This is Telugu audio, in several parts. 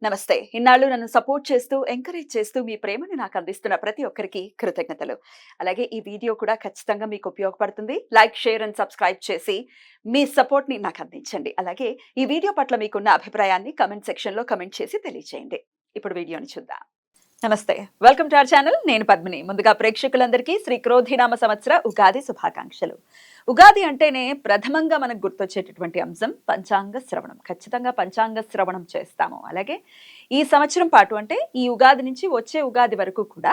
నమస్తే. ఇన్నాళ్ళు నన్ను సపోర్ట్ చేస్తూ, ఎంకరేజ్ చేస్తూ మీ ప్రేమని నాకు అందిస్తున్న ప్రతి ఒక్కరికి కృతజ్ఞతలు. అలాగే ఈ వీడియో కూడా ఖచ్చితంగా మీకు ఉపయోగపడుతుంది. లైక్, షేర్ అండ్ సబ్స్క్రైబ్ చేసి మీ సపోర్ట్‌ని నాకు అందించండి. అలాగే ఈ వీడియో పట్ల మీకున్న అభిప్రాయాన్ని కామెంట్ సెక్షన్‌లో కామెంట్ చేసి తెలియజేయండి. ఇప్పుడు వీడియోని చూద్దాం. నమస్తే. Welcome to our channel. నేను పద్మిని. ముందుగా ప్రేక్షకులందరికీ శ్రీ క్రోధినామ సంవత్సర ఉగాది శుభాకాంక్షలు. ఉగాది అంటేనే ప్రథమంగా మనకు గుర్తొచ్చేటటువంటి అంశం పంచాంగ శ్రవణం. ఖచ్చితంగా పంచాంగ శ్రవణం చేస్తాము. అలాగే ఈ సంవత్సరం పాటు అంటే ఈ ఉగాది నుంచి వచ్చే ఉగాది వరకు కూడా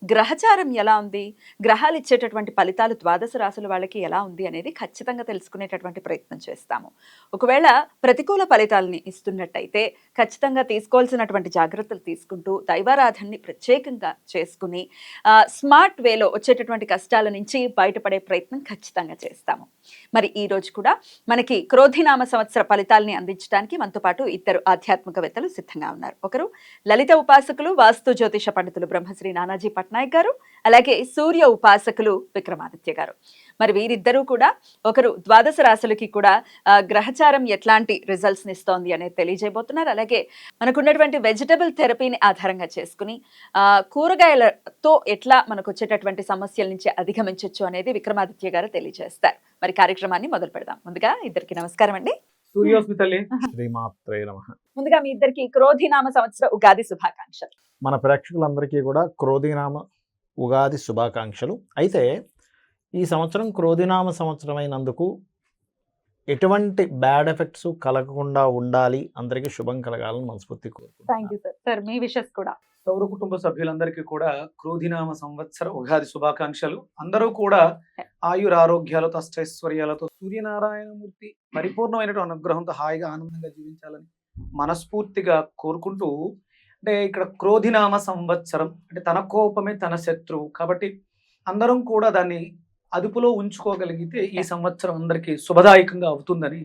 గ్రహచారం ఎలా ఉంది, గ్రహాలు ఇచ్చేటటువంటి ఫలితాలు ద్వాదశ రాశుల వాళ్ళకి ఎలా ఉంది అనేది ఖచ్చితంగా తెలుసుకునేటటువంటి ప్రయత్నం చేస్తాము. ఒకవేళ ప్రతికూల ఫలితాలని ఇస్తున్నట్టయితే ఖచ్చితంగా తీసుకోవాల్సినటువంటి జాగ్రత్తలు తీసుకుంటూ దైవారాధనని ప్రత్యేకంగా చేసుకుని స్మార్ట్ వేలో వచ్చేటటువంటి కష్టాల నుంచి బయటపడే ప్రయత్నం ఖచ్చితంగా చేస్తాము. మరి ఈ రోజు కూడా మనకి క్రోధినామ సంవత్సర ఫలితాలని అందించడానికి మనతో పాటు ఇద్దరు ఆధ్యాత్మికవేత్తలు సిద్ధంగా ఉన్నారు. ఒకరు లలిత ఉపాసకులు, వాస్తు జ్యోతిష పండితులు బ్రహ్మశ్రీ నానాజీ పట్నాయక్ గారు, అలాగే సూర్య ఉపాసకులు విక్రమాదిత్య గారు. మరి వీరిద్దరూ కూడా ఒకరు ద్వాదశ రాశులకి కూడా గ్రహచారం ఎట్లాంటి రిజల్ట్స్ ఇస్తోంది అనేది తెలియజేయబోతున్నారు. అలాగే మనకున్నటువంటి వెజిటబుల్ థెరపీని ఆధారంగా చేసుకుని కూరగాయలతో ఎట్లా మనకు వచ్చేటటువంటి సమస్యల నుంచి అధిగమించవచ్చు అనేది విక్రమాదిత్య గారు తెలియజేస్తారు. మరి కార్యక్రమాన్ని మొదలు పెడదాం. ముందుగా ఇద్దరికి నమస్కారం అండి. ముందుగా మీ ఇద్దరికి క్రోధినామ సంవత్సర ఉగాది శుభాకాంక్షలు. మన ప్రేక్షకులందరికీ కూడా క్రోధినామ ఉగాది శుభాకాంక్షలు. అయితే ఈ సంవత్సరం క్రోధినామ సంవత్సరం అయినందుకు ఎటువంటి బ్యాడ్ ఎఫెక్ట్స్ కలగకుండా ఉండాలి, అందరికీ శుభం కలగాలని మనస్ఫూర్తి కోరుకుంటున్నాను. మీ విషెస్ కూడా సౌర కుటుంబ సభ్యులందరికీ కూడా క్రోధినామ సంవత్సర ఉగాది శుభాకాంక్షలు. అందరూ కూడా ఆయురారోగ్యాలతో అష్టైశ్వర్యాలతో సూర్యనారాయణమూర్తి పరిపూర్ణమైనటువంటి అనుగ్రహంతో హాయిగా ఆనందంగా జీవించాలని మనస్ఫూర్తిగా కోరుకుంటూ, అంటే ఇక్కడ క్రోధినామ సంవత్సరం అంటే తన కోపమే తన శత్రువు కాబట్టి అందరం కూడా దాన్ని అదుపులో ఉంచుకోగలిగితే ఈ సంవత్సరం అందరికీ శుభదాయకంగా అవుతుందని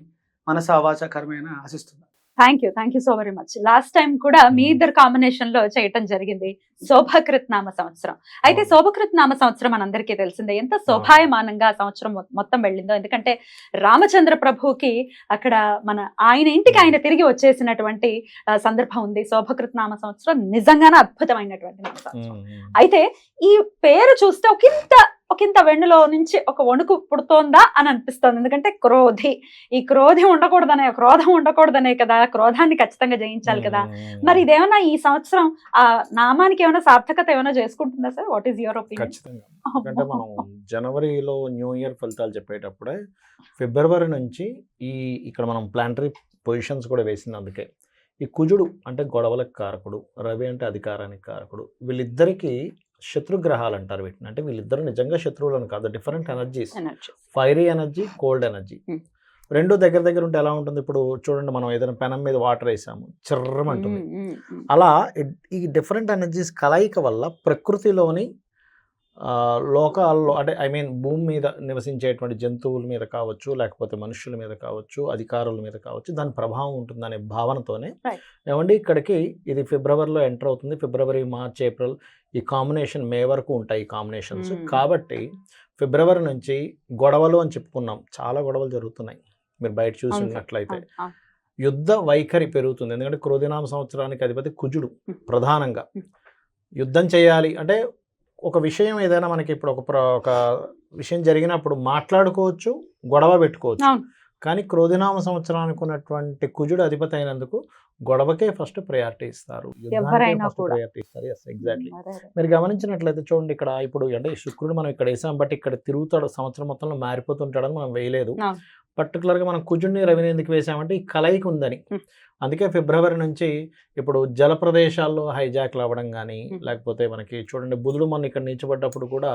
మనసా వాచా కర్మేణ ఆశిస్తున్నాను. Thank you so very much. Last time కూడా మీ ఇద్దరు కాంబినేషన్ లో చేయటం జరిగింది శోభకృత్ నామ సంవత్సరం. అయితే శోభకృత్ నామ సంవత్సరం మనందరికీ తెలిసిందే ఎంత శోభాయమానంగా సంవత్సరం మొత్తం వెళ్ళిందో. ఎందుకంటే రామచంద్ర ప్రభుకి అక్కడ ఆయన ఇంటికి ఆయన తిరిగి వచ్చేసినటువంటి సందర్భం ఉంది. శోభకృత్ నామ సంవత్సరం నిజంగానే అద్భుతమైనటువంటి నామ సంవత్సరం. అయితే ఈ పేరు చూస్తే ఒకంత వెన్నులో నుంచి ఒక వణుకు పుడుతోందా అని అనిపిస్తోంది. ఎందుకంటే ఈ క్రోధం ఉండకూడదనే కదా, క్రోధాన్ని ఖచ్చితంగా జయించాలి కదా. మరి ఇదేమన్నా ఈ సంవత్సరం ఆ నామానికి ఏమైనా సార్థకత ఏమైనా చేసుకుంటుందా sir? What is your opinion? ఖచ్చితంగా. ఎందుకంటే మనం జనవరిలో న్యూ ఇయర్ ఫలితాలు చెప్పేటప్పుడే ఫిబ్రవరి నుంచి ఇక్కడ మనం ప్లానటరీ పొజిషన్స్ కూడా వేసింది. అందుకే ఈ కుజుడు అంటే గొడవలకు కారకుడు, రవి అంటే అధికారానికి కారకుడు, వీళ్ళిద్దరికీ శత్రుగ్రహాలు అంటారు వీటిని. అంటే వీళ్ళిద్దరు నిజంగా శత్రువులను కాదు, different energies, fiery energy, cold energy. రెండు దగ్గర ఉంటే ఎలా ఉంటుంది? ఇప్పుడు చూడండి, మనం ఏదైనా పెనం మీద వాటర్ వేసాము, చిర్రమంటుంది. అలా ఈ డిఫరెంట్ ఎనర్జీస్ కలయిక వల్ల ప్రకృతిలోని లోకాల్లో అంటే భూమి మీద నివసించేటువంటి జంతువుల మీద కావచ్చు, లేకపోతే మనుషుల మీద కావచ్చు, అధికారుల మీద కావచ్చు, దాని ప్రభావం ఉంటుందనే భావనతోనే ఏమండి ఇక్కడికి ఇది ఫిబ్రవరిలో ఎంటర్ అవుతుంది. ఫిబ్రవరి, మార్చ్, ఏప్రిల్ ఈ కాంబినేషన్ మే వరకు ఉంటాయి ఈ కాంబినేషన్స్. కాబట్టి ఫిబ్రవరి నుంచి గొడవలు అని చెప్పుకున్నాం, చాలా గొడవలు జరుగుతున్నాయి. మీరు బయట చూసినట్లయితే యుద్ధ వైఖరి పెరుగుతుంది. ఎందుకంటే క్రోధినామ సంవత్సరానికి అధిపతి కుజుడు. ప్రధానంగా యుద్ధం చేయాలి అంటే ఒక విషయం ఏదైనా మనకి ఇప్పుడు ఒక విషయం జరిగినప్పుడు మాట్లాడుకోవచ్చు, గొడవ పెట్టుకోవచ్చు. కానీ క్రోధినామ సంవత్సరానికి ఉన్నటువంటి కుజుడు అధిపతి అయినందుకు గొడవకే ఫస్ట్ ప్రయారిటీ ఇస్తారు, ప్రయారిటీ ఇస్తారు. ఎగ్జాక్ట్లీ. మీరు గమనించినట్లయితే చూడండి, ఇక్కడ ఇప్పుడు అంటే శుక్రుడు మనం ఇక్కడ వేసాం, బట్ ఇక్కడ తిరుగుతాడు, సంవత్సరం మొత్తంలో మారిపోతుంటాడని మనం వేయలేదు. పర్టికులర్గా మనం కుజుడిని, రవిని ఎందుకు వేసామంటే ఈ కలయిక ఉందని. అందుకే ఫిబ్రవరి నుంచి ఇప్పుడు జల ప్రదేశాల్లో హైజాక్లు అవ్వడం కానీ, లేకపోతే మనకి చూడండి బుధుడు మొన్న ఇక్కడ నిలిచిపడ్డప్పుడు కూడా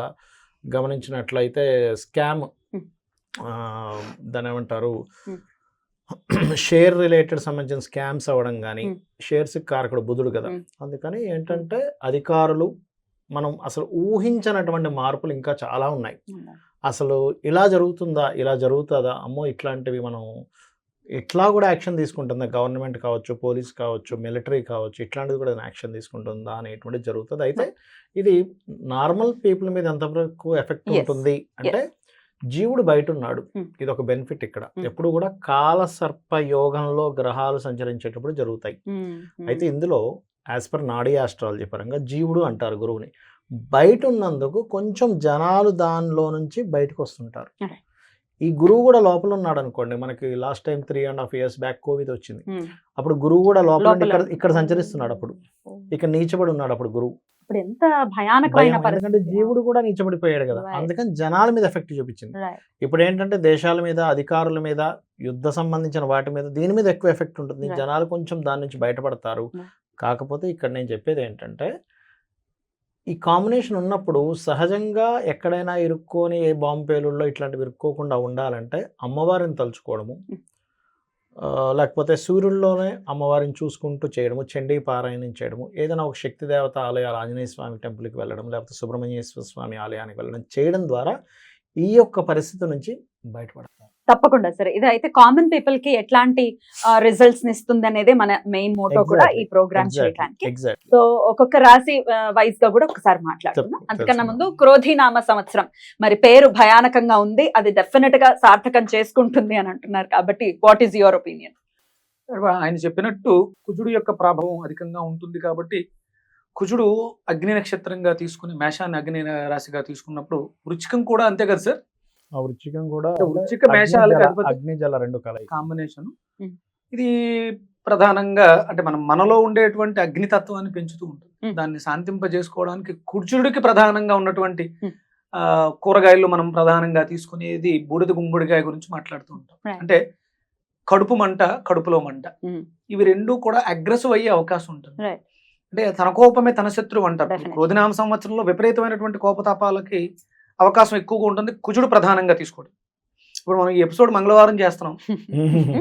గమనించినట్లయితే స్కామ్, దాని ఏమంటారు, షేర్ రిలేటెడ్ సంబంధించిన స్కామ్స్ అవ్వడం కానీ, షేర్స్ కారకుడు బుధుడు కదా. అందుకని ఏంటంటే అధికారులు మనం అసలు ఊహించినటువంటి మార్పులు ఇంకా చాలా ఉన్నాయి. అసలు ఇలా జరుగుతుందా, ఇలా జరుగుతుందా, అమ్మో ఇట్లాంటివి మనం ఇట్లా కూడా యాక్షన్ తీసుకుంటుందా, గవర్నమెంట్ కావచ్చు, పోలీస్ కావచ్చు, మిలిటరీ కావచ్చు, ఇట్లాంటిది కూడా యాక్షన్ తీసుకుంటుందా అనేటువంటిది జరుగుతుంది. అయితే ఇది నార్మల్ పీపుల్ మీద ఎంతవరకు ఎఫెక్ట్ ఉంటుంది అంటే జీవుడు బయట ఉన్నాడు. Hmm. ఇది ఒక బెనిఫిట్ ఇక్కడ. Hmm. ఎప్పుడు కూడా కాలసర్ప యోగంలో గ్రహాలు సంచరించేటప్పుడు జరుగుతాయి. అయితే ఇందులో యాజ్ పర్ నాడీ ఆస్ట్రాలజీ పరంగా జీవుడు అంటారు గురువుని. బయట ఉన్నందుకు కొంచెం జనాలు దానిలో నుంచి బయటకు వస్తుంటారు. Okay. ఈ గురువు కూడా లోపల ఉన్నాడు అనుకోండి. మనకి last time 3.5 years back Covid వచ్చింది. అప్పుడు గురువు కూడా లోపల ఉండి ఇక్కడ సంచరిస్తున్నాడు. అప్పుడు ఇక్కడ నీచబడి ఉన్నాడు అప్పుడు గురువు. ఇప్పుడు ఎంత భయానకమైన భయం, ఎందుకంటే జీవుడు కూడా నీచబడిపోయాడు కదా. Right. అందుకని జనాల మీద ఎఫెక్ట్ చూపించింది. ఇప్పుడు ఏంటంటే దేశాల మీద, అధికారుల మీద, యుద్ధ సంబంధించిన వాటి మీద, దీని మీద ఎక్కువ ఎఫెక్ట్ ఉంటుంది. Right. జనాలు కొంచెం దాని నుంచి బయటపడతారు. Right. కాకపోతే ఇక్కడ నేను చెప్పేది ఏంటంటే ఈ కాంబినేషన్ ఉన్నప్పుడు సహజంగా ఎక్కడైనా ఇరుక్కొని ఏ బాంబు పేలుల్లో ఇట్లాంటివి ఇరుక్కోకుండా ఉండాలంటే అమ్మవారిని తలుచుకోవడము, లేకపోతే సూర్యుల్లోనే అమ్మవారిని చూసుకుంటూ చేయడము, చండీ పారాయణం చేయడము, ఏదైనా ఒక శక్తి దేవత ఆలయాలు, ఆంజనేయ స్వామి టెంపుల్కి వెళ్ళడం, లేకపోతే సుబ్రహ్మణ్యేశ్వర స్వామి ఆలయానికి వెళ్ళడం చేయడం ద్వారా ఈ యొక్క పరిస్థితి నుంచి బయటపడతారు. తప్పకుండా సరే. ఇది అయితే కామన్ పీపుల్ కి ఎట్లాంటి రిజల్ట్స్ ఇస్తుంది అనేది మన మెయిన్ మోటో కూడా ఈ ప్రోగ్రామ్ చేయడానికి. ఎగ్జాక్ట్లీ. సో ఒక్కొక్క రాశి వైజ్ గా కూడా ఒకసారి మాట్లాడుకుందాం. అంతకన్నా ముందు క్రోధినామ సంవత్సరం మరి పేరు భయానకంగా ఉంది, అది డెఫినెట్ గా సార్థకం చేసుకుంటుంది అని అంటున్నారు. కాబట్టి వాట్ ఈస్ యువర్ ఒపీనియన్? ఆయన చెప్పినట్టు కుజుడు యొక్క ప్రభావం అధికంగా ఉంటుంది కాబట్టి కుజుడు అగ్ని నక్షత్రంగా తీసుకుని మేషాన్ని అగ్ని రాశిగా తీసుకున్నప్పుడు వృచ్చికం కూడా అంతే కదా సార్. ఆ వృచ్చికం కూడా వృచ్చిక మేషాలకు అగ్ని జల రెండు కలయిక కాంబినేషన్. ఇది ప్రధానంగా అంటే మనలో ఉండేటువంటి అగ్నితత్వాన్ని పెంచుతూ ఉంటుంది. దాన్ని శాంతింపజేసుకోవడానికి కుజుడికి ప్రధానంగా ఉన్నటువంటి కూరగాయలు మనం ప్రధానంగా తీసుకునేది బూడిద గుమ్మడికాయ గురించి మాట్లాడుతూ ఉంటాం. అంటే కడుపు మంట, కడుపులో మంట, ఇవి రెండు కూడా అగ్రెసివ్ అయ్యే అవకాశం ఉంటుంది. అంటే తన కోపమే తన శత్రువు అంటారు. క్రోధినామ సంవత్సరంలో విపరీతమైనటువంటి కోపతాపాలకి అవకాశం ఎక్కువగా ఉంటుంది కుజుడు ప్రధానంగా తీసుకోవడం. ఇప్పుడు మనం ఈ ఎపిసోడ్ మంగళవారం చేస్తున్నాం,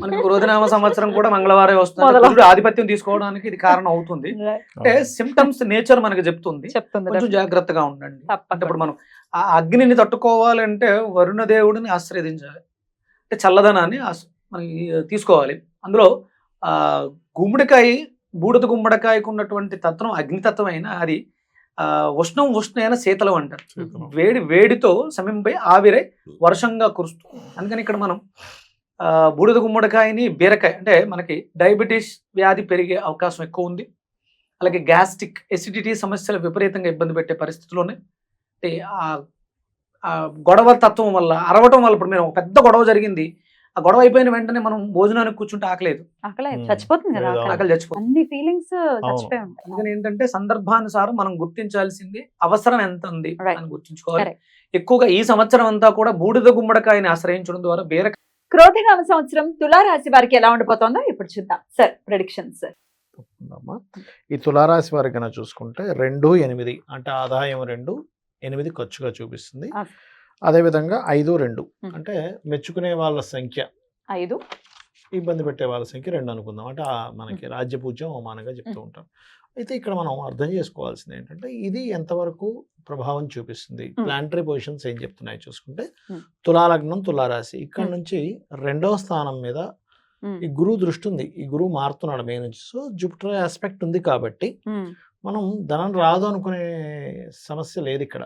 మనకి క్రోధినామ సంవత్సరం కూడా మంగళవారం వస్తుంది. కుజుడు ఆధిపత్యం తీసుకోవడానికి ఇది కారణం అవుతుంది. అంటే సిమ్టమ్స్ నేచర్ మనకి చెప్తుంది, కొంచెం జాగ్రత్తగా ఉండండి. అంటే ఇప్పుడు మనం ఆ అగ్నిని తట్టుకోవాలంటే వరుణ దేవుడిని ఆశ్రయించాలి, అంటే చల్లదనాన్ని మనకి తీసుకోవాలి. అందులో గుమ్మడికాయ, బూడిద గుమ్మడికాయకు ఉన్నటువంటి తత్వం అగ్నితత్వం అయినా అది ఉష్ణైన శీతలం అంటారు. వేడితో సమయంపై ఆవిరై వర్షంగా కురుస్తుంది. అందుకని ఇక్కడ మనం బూడిద గుమ్మడికాయని, బీరకాయ అంటే మనకి డయాబెటీస్ వ్యాధి పెరిగే అవకాశం ఎక్కువ ఉంది. అలాగే గ్యాస్ట్రిక్ ఎసిడిటీ సమస్యలు విపరీతంగా ఇబ్బంది పెట్టే పరిస్థితుల్లోనే ఆ గొడవ తత్వం వల్ల, అరవటం వల్ల, ఇప్పుడు మీరు ఒక పెద్ద గొడవ జరిగింది, ఆ గొడవ అయిపోయిన వెంటనే మనం భోజనానికి కూర్చుంటే ఆకలేదు, చచ్చిపోతుంది కదా, ఆకలి చచ్చిపోతుంది. అన్ని ఫీలింగ్స్ చచ్చిపోయి ఉంటాయి. అందుకని ఏంటంటే సందర్భానుసారం మనం గుర్తించాల్సింది అవసరం ఎంత ఉంది అని గుర్తించుకోవాలి. ఎక్కువగా ఈ సంవత్సరం అంతా కూడా బూడిద గుమ్మడికాయని ఆశ్రయించడం ద్వారా బీరకాయ. క్రోధినామ సంవత్సరం తులారాశి వారికి ఎలా ఉండబోతోందో ఇప్పుడు చూద్దాం సార్. Predictions sir. ఈ తులారాశి వారికి కనుక చూసుకుంటే 2, 8 అంటే ఆదాయం 2, 8 ఖర్చుగా చూపిస్తుంది. అదేవిధంగా 5, 2 అంటే మెచ్చుకునే వాళ్ళ సంఖ్య 5, ఇబ్బంది పెట్టే వాళ్ళ సంఖ్య 2 అనుకుందాం. అంటే మనకి రాజ్యపూజ్యం అవమానంగా చెప్తూ ఉంటాం. అయితే ఇక్కడ మనం అర్థం చేసుకోవాల్సింది ఏంటంటే ఇది ఎంతవరకు ప్రభావం చూపిస్తుంది, ప్లానటరీ పొజిషన్స్ ఏం చెప్తున్నాయి చూసుకుంటే తులాలగ్నం, తులారాశి, ఇక్కడ నుంచి 2వ స్థానం మీద ఈ గురువు దృష్టి ఉంది. ఈ గురువు మారుతున్నాడు మే నుంచి. సో జూపిటర్ ఆస్పెక్ట్ ఉంది కాబట్టి మనం ధనం రాదు అనుకునే సమస్య లేదు ఇక్కడ.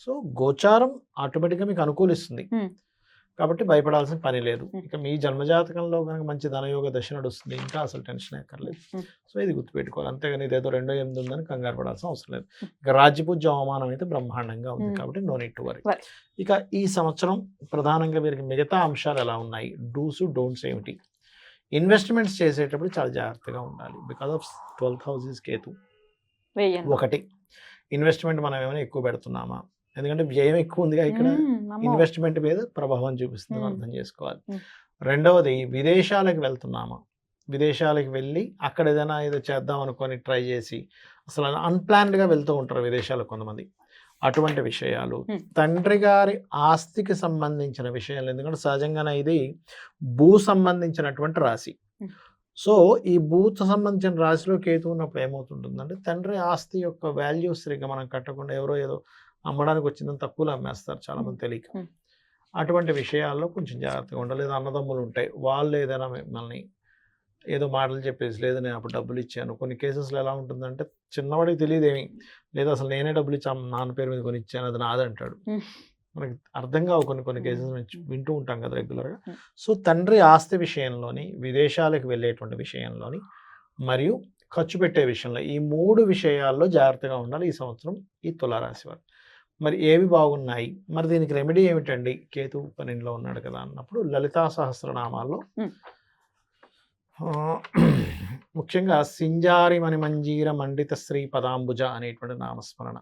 సో గోచారం ఆటోమేటిక్గా మీకు అనుకూలిస్తుంది కాబట్టి భయపడాల్సిన పని లేదు. ఇక మీ జన్మజాతకంలో కనుక మంచి ధనయోగ దశ నడుస్తుంది, ఇంకా అసలు టెన్షన్ ఎక్కర్లేదు. సో ఇది గుర్తుపెట్టుకోవాలి. అంతేగాని ఇదేదో 2, 8 ఉందని కంగారు పడాల్సిన అవసరం లేదు. ఇక రాజ్యపూజ్య అవమానం అయితే బ్రహ్మాండంగా ఉంది కాబట్టి నో నీడ్ టు వరీ. ఇక ఈ సంవత్సరం ప్రధానంగా వీరికి మిగతా అంశాలు ఎలా ఉన్నాయి, డూస్ డోంట్స్ ఏమిటి? ఇన్వెస్ట్మెంట్స్ చేసేటప్పుడు చాలా జాగ్రత్తగా ఉండాలి. Because of 12th house is Ketu. ఒకటి, ఇన్వెస్ట్మెంట్ మనం ఏమైనా ఎక్కువ పెడుతున్నామా, ఎందుకంటే వ్యయం ఎక్కువ ఉందిగా ఇక్కడ, ఇన్వెస్ట్మెంట్ మీద ప్రభావం చూపిస్తుంది, అర్థం చేసుకోవాలి. రెండవది, విదేశాలకు వెళ్తున్నామా, విదేశాలకు వెళ్ళి అక్కడ ఏదో చేద్దాం అనుకొని ట్రై చేసి అసలు అన్ప్లాన్డ్గా వెళ్తూ ఉంటారు విదేశాలకు కొంతమంది. అటువంటి విషయాలు, తండ్రి గారి ఆస్తికి సంబంధించిన విషయాలు, ఎందుకంటే సహజంగానే ఇది భూ సంబంధించినటువంటి రాశి. సో ఈ భూత సంబంధించిన రాశిలో కేతు ఉన్నప్పుడు ఏమవుతుంటుందంటే తండ్రి ఆస్తి యొక్క వాల్యూ సరిగ్గా మనం కట్టకుండా ఎవరో ఏదో అమ్మడానికి వచ్చిందని తక్కువలో అమ్మేస్తారు చాలామంది తెలియక. అటువంటి విషయాల్లో కొంచెం జాగ్రత్తగా ఉండాలి. లేదా అన్నదమ్ములు ఉంటాయి, వాళ్ళు ఏదైనా మిమ్మల్ని ఏదో మాటలు చెప్పేసి, లేదు నేను అప్పుడు డబ్బులు ఇచ్చాను. కొన్ని కేసెస్లో ఎలా ఉంటుందంటే చిన్నవాడికి తెలియదు ఏమి, లేదా అసలు నేనే డబ్బులు ఇచ్చాను, నాన్న పేరు మీద కొని ఇచ్చాను, అది నాదంటాడు. మనకి అర్థం కావు కొన్ని కేసెస్ వింటూ ఉంటాం కదా రెగ్యులర్గా. Hmm. సో తండ్రి ఆస్తి విషయంలోని, విదేశాలకు వెళ్ళేటువంటి విషయంలోని, మరియు ఖర్చు పెట్టే విషయంలో, ఈ 3 విషయాల్లో జాగ్రత్తగా ఉండాలి ఈ సంవత్సరం ఈ తులారాశి వారు. మరి ఏవి బాగున్నాయి, మరి దీనికి రెమెడీ ఏమిటండి, కేతు 12లో ఉన్నాడు కదా అన్నప్పుడు లలితా సహస్రనామాల్లో ముఖ్యంగా సింజారి మణిమంజీర మండిత శ్రీ పదాంబుజ అనేటువంటి నామస్మరణ,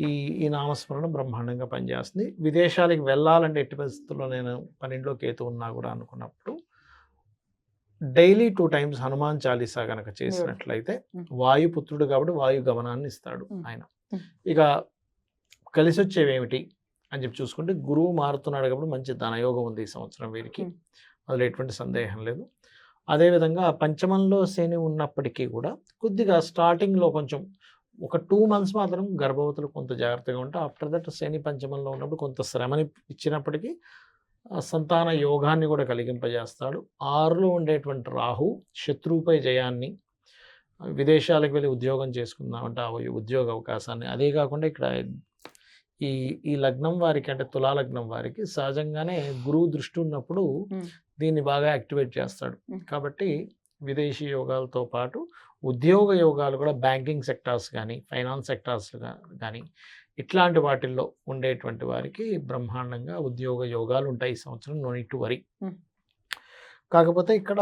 ఈ నామస్మరణ బ్రహ్మాండంగా పనిచేస్తుంది. విదేశాలకు వెళ్ళాలంటే ఎట్టి పరిస్థితుల్లో నేను 12లో కేతు ఉన్నా కూడా అనుకున్నప్పుడు డైలీ 2 times హనుమాన్ చాలీసా కనుక చేసినట్లయితే, వాయుపుత్రుడు కాబట్టి వాయు గమనాన్ని ఇస్తాడు ఆయన. ఇక కలిసి వచ్చేవి ఏమిటి అని చెప్పి చూసుకుంటే, గురువు మారుతున్నాడు కాబట్టి మంచి ధనయోగం ఉంది ఈ సంవత్సరం వీరికి, అందులో ఎటువంటి సందేహం లేదు. అదేవిధంగా పంచమంలో శని ఉన్నప్పటికీ కూడా కొద్దిగా స్టార్టింగ్లో కొంచెం ఒక 2 months మాత్రం గర్భవతులు కొంత జాగ్రత్తగా ఉంటే, ఆఫ్టర్ దట్ శని పంచమంలో ఉన్నప్పుడు కొంత శ్రమని ఇచ్చినప్పటికీ సంతాన యోగాన్ని కూడా కలిగింపజేస్తాడు. 6లో ఉండేటువంటి రాహు శత్రువుపై జయాన్ని, విదేశాలకు వెళ్ళి ఉద్యోగం చేసుకుందామంటే ఆ ఉద్యోగ అవకాశాన్ని, అదే కాకుండా ఇక్కడ ఈ లగ్నం వారికి అంటే తులా లగ్నం వారికి సహజంగానే గురువు దృష్టి ఉన్నప్పుడు దీన్ని బాగా యాక్టివేట్ చేస్తాడు. కాబట్టి విదేశీ యోగాలతో పాటు ఉద్యోగ యోగాలు కూడా బ్యాంకింగ్ సెక్టార్స్ కానీ, ఫైనాన్స్ సెక్టార్స్ కానీ ఇట్లాంటి వాటిల్లో ఉండేటువంటి వారికి బ్రహ్మాండంగా ఉద్యోగ యోగాలు ఉంటాయి ఈ సంవత్సరం. No need to worry. కాకపోతే ఇక్కడ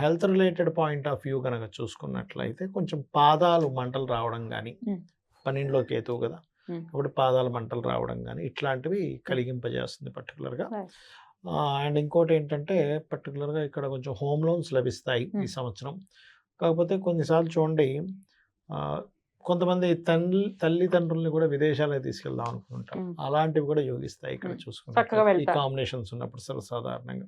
health related point of view కనుక చూసుకున్నట్లయితే కొంచెం పాదాలు మంటలు రావడం కానీ, 12లో కేతువు కదా కాబట్టి పాదాలు మంటలు రావడం కానీ ఇట్లాంటివి కలిగింపజేస్తుంది పర్టికులర్గా. అండ్ ఇంకోటి ఏంటంటే పర్టికులర్గా ఇక్కడ కొంచెం హోమ్ లోన్స్ లభిస్తాయి ఈ సంవత్సరం. కాకపోతే కొన్నిసార్లు చూడండి, కొంతమంది తల్లిదండ్రుల్ని కూడా విదేశాలకు తీసుకెళ్దాం అనుకుంటారు, అలాంటివి కూడా యోగిస్తాయి ఇక్కడ చూసుకుంటే ఈ కాంబినేషన్స్ ఉన్నప్పుడు సర్వసాధారణంగా.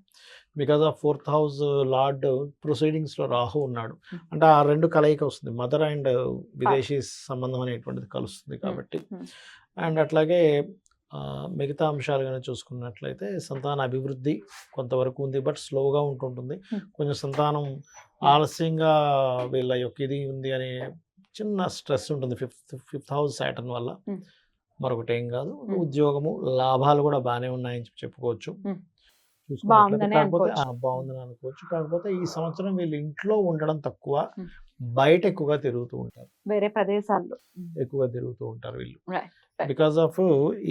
Because of 4th house lord ప్రొసీడింగ్స్లో రాహు ఉన్నాడు అంటే ఆ 2 కలయిక వస్తుంది, మదర్ అండ్ విదేశీ సంబంధం అనేటువంటిది కలుస్తుంది కాబట్టి. అండ్ అట్లాగే మిగతా అంశాలు కానీ చూసుకున్నట్లయితే సంతాన అభివృద్ధి కొంతవరకు ఉంది, బట్ స్లోగా ఉంటుంటుంది. కొంచెం సంతానం ఆలస్యంగా వీళ్ళ యొక్క ఇది ఉంది అనే చిన్న స్ట్రెస్ ఉంటుంది 5th house సాటర్న్ వల్ల, మరొకటి ఏం కాదు. ఉద్యోగము లాభాలు కూడా బాగానే ఉన్నాయని చెప్పుకోవచ్చు, కాకపోతే బాగుందని అనుకోవచ్చు. కాకపోతే ఈ సంవత్సరం వీళ్ళు ఇంట్లో ఉండడం తక్కువ, బయట ఎక్కువగా తిరుగుతూ ఉంటారు, వేరే ప్రదేశాల్లో ఎక్కువగా తిరుగుతూ ఉంటారు వీళ్ళు. బికాజ్ ఆఫ్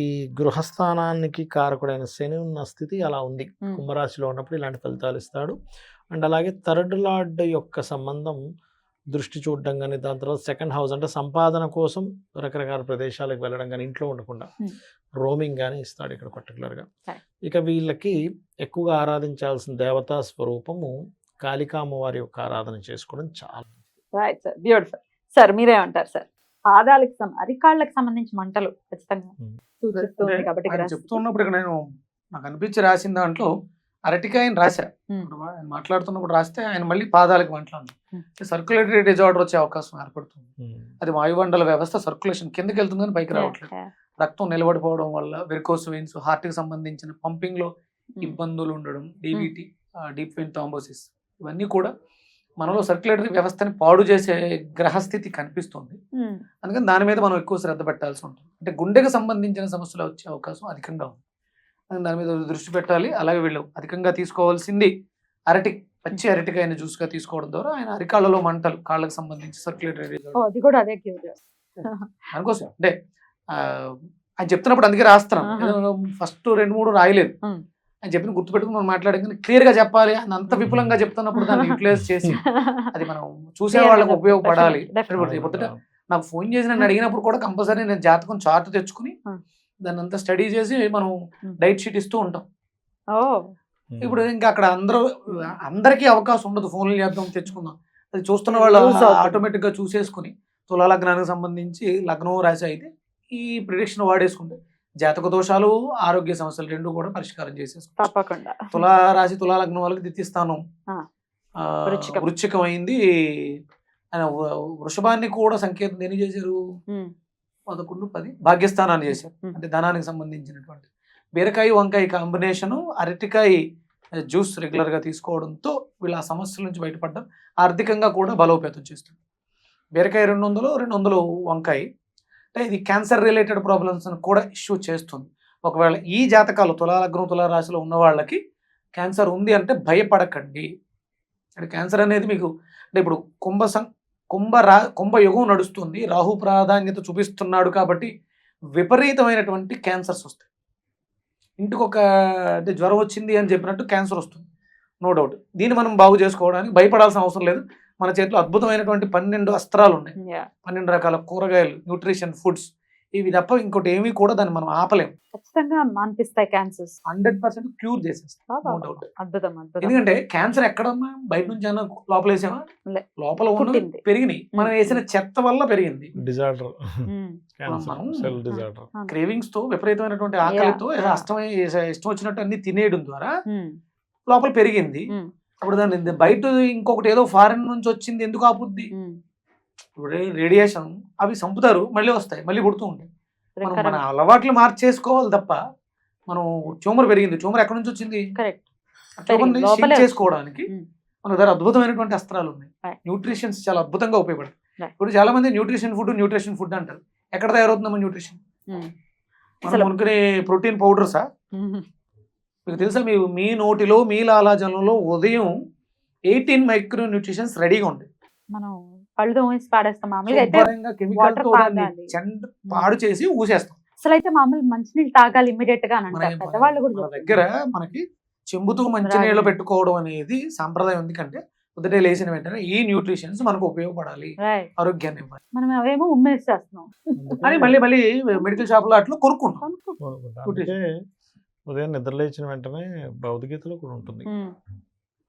ఈ గృహస్థానానికి కారకుడైన శని ఉన్న స్థితి అలా ఉంది, కుంభరాశిలో ఉన్నప్పుడు ఇలాంటి ఫలితాలు ఇస్తాడు. అండ్ అలాగే 3rd లార్డ్ యొక్క సంబంధం దృష్టి చూడడం కానీ, దాని తర్వాత 2nd house అంటే సంపాదన కోసం రకరకాల ప్రదేశాలకు వెళ్ళడం కానీ, ఇంట్లో ఉండకుండా రోమింగ్ కానీ ఇస్తాడు ఇక్కడ పర్టికులర్గా. ఇక వీళ్ళకి ఎక్కువగా ఆరాధించాల్సిన దేవతా స్వరూపము కాళికా అమ్మవారి యొక్క ఆరాధన చేసుకోవడం చాలా రైట్ సార్. Beautiful sir. మీరేమంటారు సార్? పాదాలకు అరికాళ్ళకి సంబంధించి మంటలు ఖచ్చితంగా సూచిస్తుంది కాబట్టి చెప్తున్నప్పుడు ఇక్కడ నేను నాకు అనిపించి రాసిన దాంట్లో అరటికాయని రాశా, ఆయన మాట్లాడుతున్నప్పుడు రాస్తే ఆయన మళ్ళీ పాదాలకు మంటలు, సర్క్యులేటరీ డిజార్డర్ వచ్చే అవకాశం ఏర్పడుతుంది. అది వాయుమండల వ్యవస్థ సర్క్యులేషన్ కిందకి వెళ్తుంది కానీ పైకి రావట్లేదు, రక్తం నిలబడిపోవడం వల్ల వెరికోస్ వెయిన్స్, హార్ట్కి సంబంధించిన పంపింగ్ లో ఇబ్బందులు ఉండడం, డీబీటీ, డీప్ వెయిన్ థ్రాంబోసిస్, ఇవన్నీ కూడా మనలో సర్క్యులేటరీ వ్యవస్థని పాడు చేసే గ్రహస్థితి కనిపిస్తుంది. అందుకని దాని మీద మనం ఎక్కువ శ్రద్ధ పెట్టాల్సి ఉంటుంది. అంటే గుండెకు సంబంధించిన సమస్యలు వచ్చే అవకాశం అధికంగా ఉంది, దాని మీద దృష్టి పెట్టాలి. అలాగే వీళ్ళు అధికంగా తీసుకోవాల్సింది పచ్చి అరటికాయని జ్యూస్గా తీసుకోవడం ద్వారా ఆయన అరికాళ్ళలో మంటలు, కాళ్ళకు సంబంధించి సర్క్యులేటరీ దానికోసం అంటే ఆయన చెప్తున్నప్పుడు అందుకే రాస్తున్నాం. ఫస్ట్ 2-3 రాయలేదు, అని చెప్పి గుర్తుపెట్టుకుని మనం మాట్లాడే క్లియర్ గా చెప్పాలి అని అంత విపులంగా చెప్తున్నప్పుడు దాన్ని యూటిలైజ్ చేసి అది మనం చూసే వాళ్ళకి ఉపయోగపడాలి. నాకు ఫోన్ చేసి నన్ను అడిగినప్పుడు కూడా కంపల్సరీ నేను జాతకం చార్ట్ తెచ్చుకుని దాన్ని అంతా స్టడీ చేసి మనం డైట్ షీట్ ఇస్తూ ఉంటాం. ఇప్పుడు ఇంకా అక్కడ అందరికీ అవకాశం ఉండదు, ఫోన్లు చేద్దాం తెచ్చుకుందాం, అది చూస్తున్న వాళ్ళు ఆటోమేటిక్ గా చూసేసుకుని తులా లగ్నానికి సంబంధించి లగ్నం రాశి అయితే ఈ ప్రిడిక్షన్ వాడేసుకుంటే జాతక దోషాలు, ఆరోగ్య సమస్యలు 2 కూడా పరిష్కారం చేసేసుకుంటాం తప్పకుండా. తులా రాశి తులా లగ్నం వాళ్ళకి ద్వితీయస్థానం వృశ్చికం అయింది. ఆయన వృషభాన్ని కూడా సంకేతం దేని చేశారు, 11-10 భాగ్యస్థానాన్ని చేశారు, అంటే ధనానికి సంబంధించినటువంటి. బీరకాయ వంకాయ కాంబినేషను, అరటికాయ జ్యూస్ రెగ్యులర్ గా తీసుకోవడంతో వీళ్ళు ఆ సమస్యల నుంచి బయటపడడం, ఆర్థికంగా కూడా బలోపేతం చేస్తుంది. బీరకాయ 200 వంకాయ అంటే ఇది క్యాన్సర్ రిలేటెడ్ ప్రాబ్లమ్స్ కూడా ఇష్యూ చేస్తుంది. ఒకవేళ ఈ జాతకాలు తులాలగ్నం తులారాశిలో ఉన్న వాళ్ళకి క్యాన్సర్ ఉంది అంటే భయపడకండి. అంటే క్యాన్సర్ అనేది మీకు అంటే ఇప్పుడు కుంభ యుగం నడుస్తుంది, రాహు ప్రాధాన్యత చూపిస్తున్నాడు కాబట్టి విపరీతమైనటువంటి క్యాన్సర్స్ వస్తాయి. ఇంటికి ఒక అంటే జ్వరం వచ్చింది అని చెప్పినట్టు క్యాన్సర్ వస్తుంది, నో డౌట్. దీన్ని మనం బాగు చేసుకోవడానికి భయపడాల్సిన అవసరం లేదు. మన చేతిలో అద్భుతమైనటువంటి 12 అస్త్రాలు ఉన్నాయి, 12 రకాల కూరగాయలు, న్యూట్రిషన్ ఫుడ్స్, ఇవి తప్ప ఇంకోటి ఏమీ కూడా దాన్ని మనం ఆపలేము. ఖచ్చితంగా మాన్పిస్తాయి క్యాన్సర్స్, 100% క్యూర్ చేసేస్తాం, నో డౌట్. అద్భుతం అద్భుతం. ఎందుకంటే క్యాన్సర్ ఎక్కడమ్మా, బయట నుంచి అన్న లోపల వేసామా, లే. లోపల ఉన్న పుట్టింది. పెరిగినాయి, మనం వేసిన చెత్త వల్ల పెరిగింది. డిజార్డర్, ఉమ్. క్యాన్సర్ మనం- సెల్ డిజార్డర్. క్రేవింగ్స్ తో విపరీతమైనటువంటి ఆకలితో Yeah. ఇష్టం వచ్చినట్టు అన్ని తినేయడం ద్వారా ఉమ్. లోపల పెరిగింది. ఉమ్. అప్పుడు దాన్ని బయట ఇంకొకటి ఏదో ఫారెన్ నుంచి వచ్చింది ఎందుకు ఆపుద్ది? ఉమ్. ఇప్పుడు రేడియేషన్ అవి చంపుతారు, మళ్ళీ వస్తాయి, మళ్ళీ పుడుతూ ఉంటాయి. మనం మన Correct. అలవాట్లు మార్చేసుకోవాలి తప్ప, మనం ట్యూమర్ పెరిగింది, ట్యూమర్ ఎక్కడి నుంచి వచ్చింది? Correct. ట్యూమర్ని లోపలే షీల్ చేసుకోవడానికి ఉమ్. మన దగ్గర అద్భుతమైనటువంటి అస్త్రాలు ఉన్నాయి. Right. న్యూట్రిషన్స్ చాలా అద్భుతంగా ఉపయోగపడతాయి. Right. ఇప్పుడు చాలా మంది న్యూట్రిషన్ ఫుడ్ అంటారు. ఎక్కడ తయారవుతుందమ్మా న్యూట్రిషన్? ఉమ్. మనం అసలు- కొనుక్కునే ప్రోటీన్ పౌడర్సా? ఉమ్. మీకు తెలుసా, మీ నోటిలో మీ లాలాజలంలో ఉదయం 18 మైక్రో న్యూట్రిషన్స్ రెడీగా ఉంటాయి. మనం పళ్ళు తోమేసి పాడేస్తాం మామూలుగా అయితే. శుభ్రంగా chemical తో water దాన్ని తాగాలి. పాడు చేసి ఊసేస్తాం. అసలు అయితే మామూలు మంచినీళ్ళు తాగాలి ఇమ్మీడియట్ గా అని అంటారు మన- పెద్దవాళ్ళు కూడా మన చెప్తారు. దగ్గర మనకి చెంబుతో మంచినీళ్ళు పెట్టుకోవడం అనేది సాంప్రదాయం. ఎందుకంటే పొద్దుటే లేచిన వెంటనే ఈ న్యూట్రిషన్స్ మనకు ఉపయోగపడాలి, Right. ఆరోగ్యాన్ని ఇవ్వాలి మనం అవేమో ఉమ్మేసేస్తున్నాం. అని మళ్ళీ మెడికల్ షాప్ లో అట్లా కొనుక్కుంటాం. అంటే ఉదయం నిద్ర లేచిన వెంటనే భౌతికతలో కూడా ఉంటుంది. ఉమ్.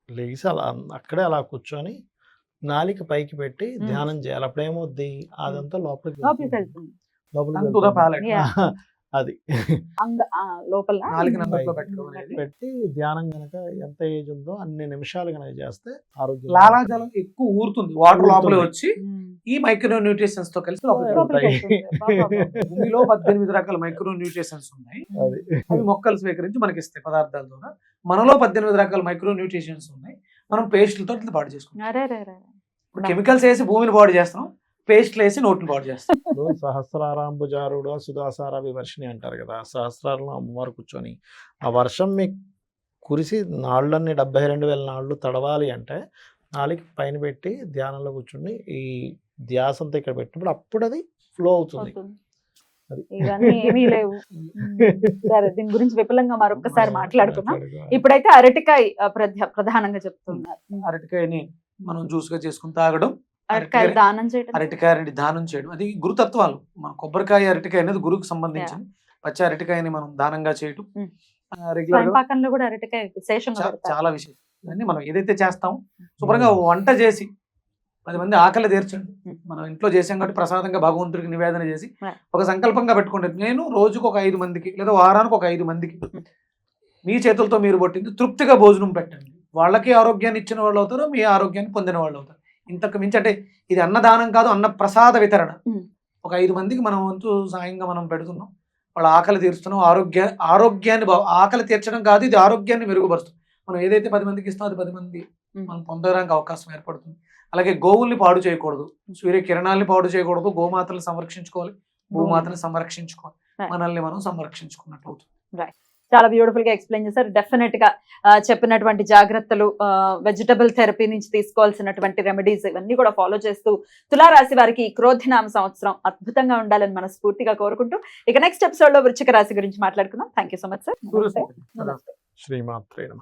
లేచి అలా అక్కడే అలా కూర్చొని నాలిక పైకి పెట్టి ధ్యానం చేయాలి. అప్పుడు ఏమవుద్ది, అదంతా లోపలికి లోపలికి వెళ్తుంది. వెళ్తుంది. లోపలికి టు ద వెళ్తుంది. ప్యాలెట్. Yeah. అది లోపల నాలుగు నంబర్లో పైకి పెట్టడం అనేది. పెట్టి ధ్యానం గనక ఎంత ఏజ్ ఉందో అన్ని నిమిషాలు గనక చేస్తే ఆరోగ్యం లాలాజలం ఎక్కువ ఊరుతుంది, వాటర్ లోపలే ఊరుతుంది. వచ్చి ఉమ్. ఈ మైక్రో న్యూట్రిషన్స్ తో కలిసి లోపలికి లోపలికి వెళ్తాయి. వెళ్తుంది. బాబా. భూమిలో 18 రకాల మైక్రో న్యూట్రిషన్స్ ఉన్నాయి. అది అవి మొక్కలు స్వీకరించి మనకి ఇస్తాయి పదార్థాల ద్వారా. మనలో 18 రకాల మైక్రో న్యూట్రిషన్స్ ఉన్నాయి. మనం పేస్టులతో ఇట్లా పాడు చేసుకుంటాం. అరే రే రే. ఇప్పుడు కెమికల్స్ వేసి భూమిని పాడు చేస్తాం, పేస్ట్లు వేసి నోటిని పాడు చేస్తాం. ఇప్పుడు సహస్రారాంబుజారుడు సుధాసార వివర్షిణి అంటారు కదా. సహస్రారంలో అమ్మవారు కూర్చొని ఆ వర్షం మీకు కురిసి నాళ్ళన్ని 72,000 నాళ్ళు తడవాలి అంటే నాలుగు పైన పెట్టి ధ్యానంలో కూర్చుని ఈ ధ్యాసంతో ఇక్కడ పెట్టినప్పుడు అప్పుడు అది ఫ్లో అవుతుంది. అవుతుంది. అది ఇవన్నీ ఏమీ లేవు. సరే, దీని గురించి విపులంగా మరొకసారి మాట్లాడుకుందాం. మాట్లాడుకుందాం. ఇప్పుడైతే అరటికాయ ప్రధానంగా చెప్తున్నారు. అరటికాయని మనం జ్యూస్ గా చేసుకుని తాగడం, అరటికాయ దానం చేయడం. అరటికాయని దానం చేయడం, అది గురుతత్వాలు. మన కొబ్బరికాయ అరటికాయ అనేది గురుకు సంబంధించింది. పచ్చి అరటికాయని మనం దానంగా చేయడం Mm. రెగ్యులర్ గా స్వయంపాకంలో కూడా అరటికాయ విశేషంగా పెడతారు. చాలా విషయం. ఇవన్నీ మనం ఏదైతే చేస్తాం శుభ్రంగా వంట చేసి 10 మంది ఆకలి తీర్చండి. మనం ఇంట్లో చేసాం కాబట్టి ప్రసాదంగా భగవంతుడికి నివేదన చేసి Right. ఒక సంకల్పంగా పెట్టుకోండి. నేను రోజుకు ఒక 5 మందికి లేదా వారానికి ఒక 5 మందికి మీ చేతులతో మీరు పట్టింది తృప్తిగా భోజనం పెట్టండి. వాళ్ళకి ఆరోగ్యాన్ని ఇచ్చిన వాళ్ళు అవుతారు, మీ ఆరోగ్యాన్ని పొందిన వాళ్ళు అవుతారు. ఇంతకు మించి అంటే ఇది అన్నదానం కాదు, అన్న ప్రసాద వితరణ. Mm. ఒక 5 మందికి మనం వంతు సాయంగా మనం పెడుతున్నాం, వాళ్ళ ఆకలి తీరుస్తున్నాం. ఆరోగ్యాన్ని ఆకలి తీర్చడం కాదు, ఇది ఆరోగ్యాన్ని మెరుగుపరుస్తుంది. మనం ఏదైతే 10 మందికి ఇస్తామో అది 10 మంది మనం పొందడానికి అవకాశం ఏర్పడుతుంది. అలాగే గోవుల్ని పాడు చేయకూడదు, సూర్య కిరణాలని పాడు చేయకూడదు, గోమాతలను సంరక్షించుకోవాలి, భూమాతను సంరక్షించుకోవాలి, మనల్ని మనం సంరక్షించుకున్నట్టు అవుతుంది. చాలా బ్యూటిఫుల్ గా ఎక్స్ప్లెయిన్ చేశారు. డెఫినెట్ గా చెప్పినటువంటి జాగ్రత్తలు, వెజిటబుల్ థెరపీ నుంచి తీసుకోవాల్సినటువంటి రెమెడీస్ ఇవన్నీ కూడా ఫాలో చేస్తూ తులారాశి వారికి క్రోధినామ సంవత్సరం అద్భుతంగా ఉండాలని మనస్ఫూర్తిగా కోరుకుంటూ ఇక నెక్స్ట్ ఎపిసోడ్ లో వృశ్చిక రాశి గురించి మాట్లాడుకుందాం. Thank you so much sir. Surya నమస్తే. శ్రీమాత్రే నమః.